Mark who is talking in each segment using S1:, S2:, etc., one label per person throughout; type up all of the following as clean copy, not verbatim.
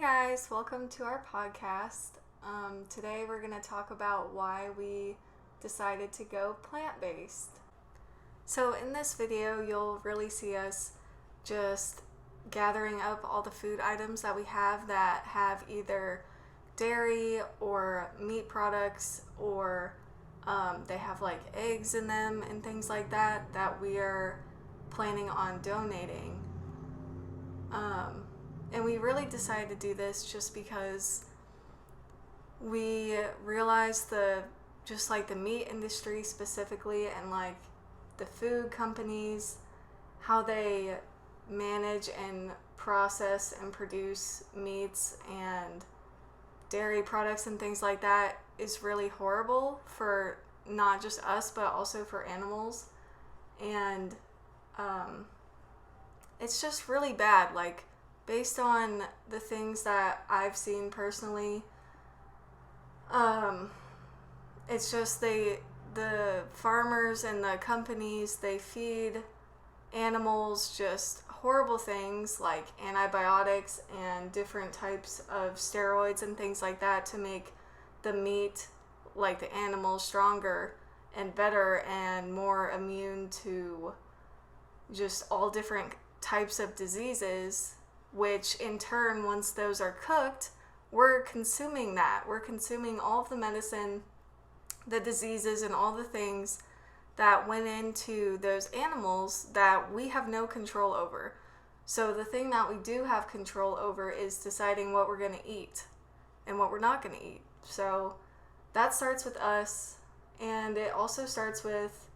S1: Guys, welcome to our podcast. Today we're going to talk about why we decided to go plant-based. So in this video, you'll really see us just gathering up all the food items that we have that have either dairy or meat products, or they have like eggs in them and things like that we are planning on donating. And we really decided to do this just because we realized the meat industry specifically, and like the food companies, how they manage and process and produce meats and dairy products and things like that is really horrible for not just us but also for animals. And it's just really bad. Like, based on the things that I've seen personally, it's just the farmers and the companies, they feed animals just horrible things like antibiotics and different types of steroids and things like that to make the meat, like the animals, stronger and better and more immune to just all different types of diseases, which in turn, once those are cooked, we're consuming that. We're consuming all of the medicine, the diseases, and all the things that went into those animals that we have no control over. So the thing that we do have control over is deciding what we're going to eat and what we're not going to eat. So that starts with us, and it also starts with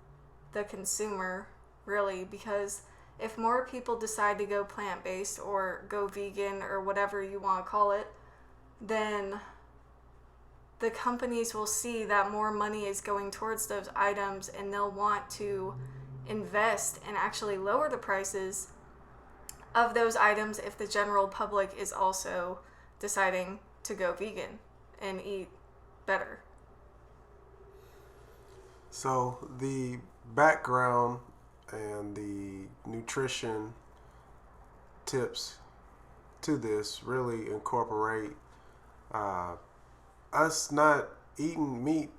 S1: the consumer, really, because if more people decide to go plant-based or go vegan or whatever you want to call it, then the companies will see that more money is going towards those items, and they'll want to invest and actually lower the prices of those items if the general public is also deciding to go vegan and eat better.
S2: So the background and the nutrition tips to this really incorporate us not eating meat,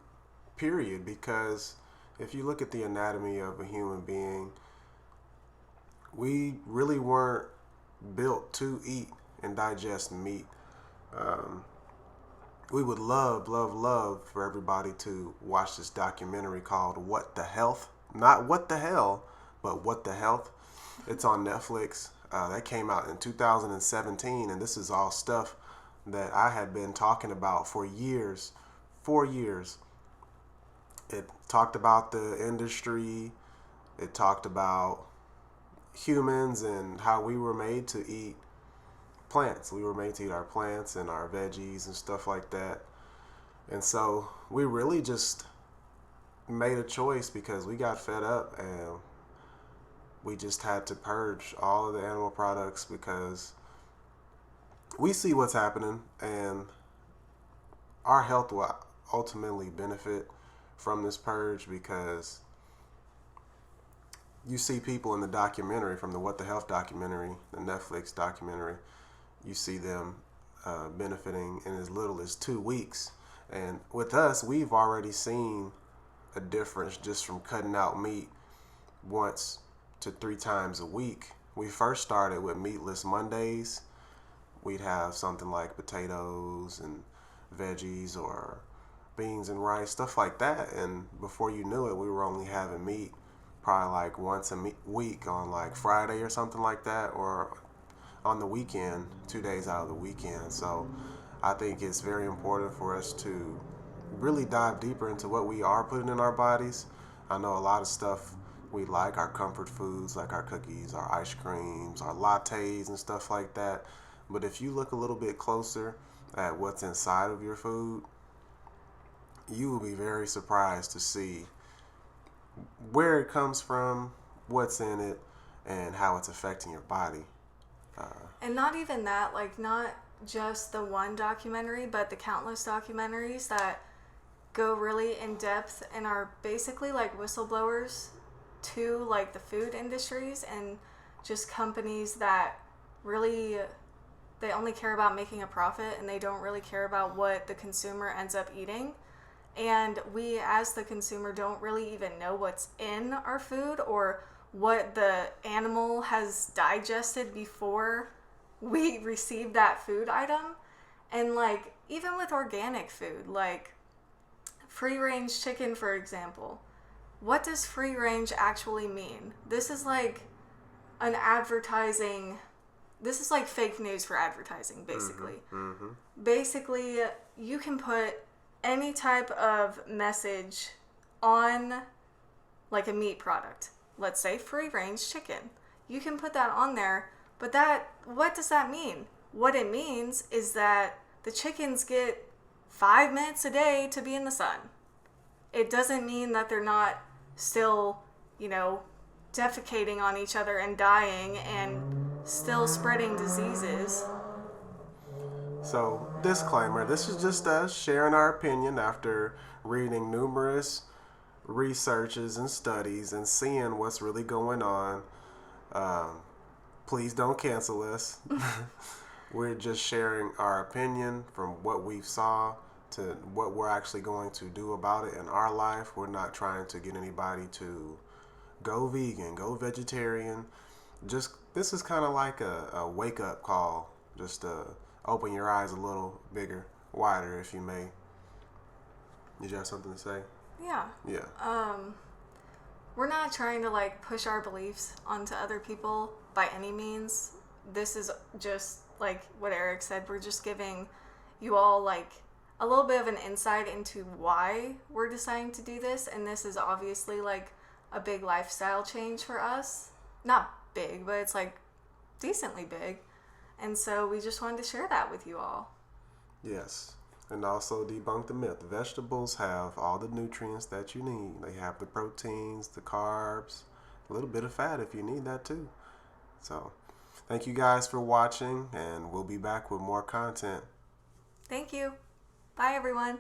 S2: period, because if you look at the anatomy of a human being, we really weren't built to eat and digest meat. We would love for everybody to watch this documentary called What the Health? Not What the Hell, but What the Health. It's on Netflix. That came out in 2017, and this is all stuff that I had been talking about for years. 4 years. It talked about the industry. It talked about humans and how we were made to eat plants. We were made to eat our plants and our veggies and stuff like that. And so we really just made a choice because we got fed up, and we just had to purge all of the animal products because we see what's happening, and our health will ultimately benefit from this purge, because you see people in the documentary, from the What the Health documentary, the Netflix documentary, you see them benefiting in as little as 2 weeks. And with us, we've already seen a difference just from cutting out meat once to 3 times a week. We first started with meatless Mondays. We'd have something like potatoes and veggies or beans and rice, stuff like that. And before you knew it, we were only having meat probably like once a week on like Friday or something like that, or on the weekend, 2 days out of the weekend. So I think it's very important for us to really dive deeper into what we are putting in our bodies. I know a lot of stuff we like, our comfort foods, like our cookies, our ice creams, our lattes and stuff like that. But if you look a little bit closer at what's inside of your food, you will be very surprised to see where it comes from, what's in it, and how it's affecting your body.
S1: And not even that, like not just the one documentary, but the countless documentaries that go really in depth and are basically like whistleblowers to like the food industries and just companies that really they only care about making a profit, and they don't really care about what the consumer ends up eating. And we, as the consumer, don't really even know what's in our food or what the animal has digested before we receive that food item. And like, even with organic food, like free range chicken, for example, what does free range actually mean? This is like an advertising, this is like fake news for advertising, basically.
S2: Mm-hmm.
S1: Basically, you can put any type of message on like a meat product. Let's say free range chicken. You can put that on there, but what does that mean? What it means is that the chickens get 5 minutes a day to be in the sun. It doesn't mean that they're not still, defecating on each other and dying and still spreading diseases.
S2: So, disclaimer, this is just us sharing our opinion after reading numerous researches and studies and seeing what's really going on. Please don't cancel us. We're just sharing our opinion from what we've saw to what we're actually going to do about it in our life. We're not trying to get anybody to go vegan, go vegetarian. Just, this is kind of like a wake-up call, just to open your eyes a little bigger, wider, if you may. Did you have something to say?
S1: Yeah. We're not trying to like push our beliefs onto other people by any means. This is just like what Eric said. We're just giving you all like a little bit of an insight into why we're deciding to do this. And this is obviously like a big lifestyle change for us. Not big, but it's like decently big. And so we just wanted to share that with you all.
S2: Yes. And also debunk the myth. Vegetables have all the nutrients that you need. They have the proteins, the carbs, a little bit of fat if you need that too. So, thank you guys for watching, and we'll be back with more content.
S1: Thank you. Bye, everyone.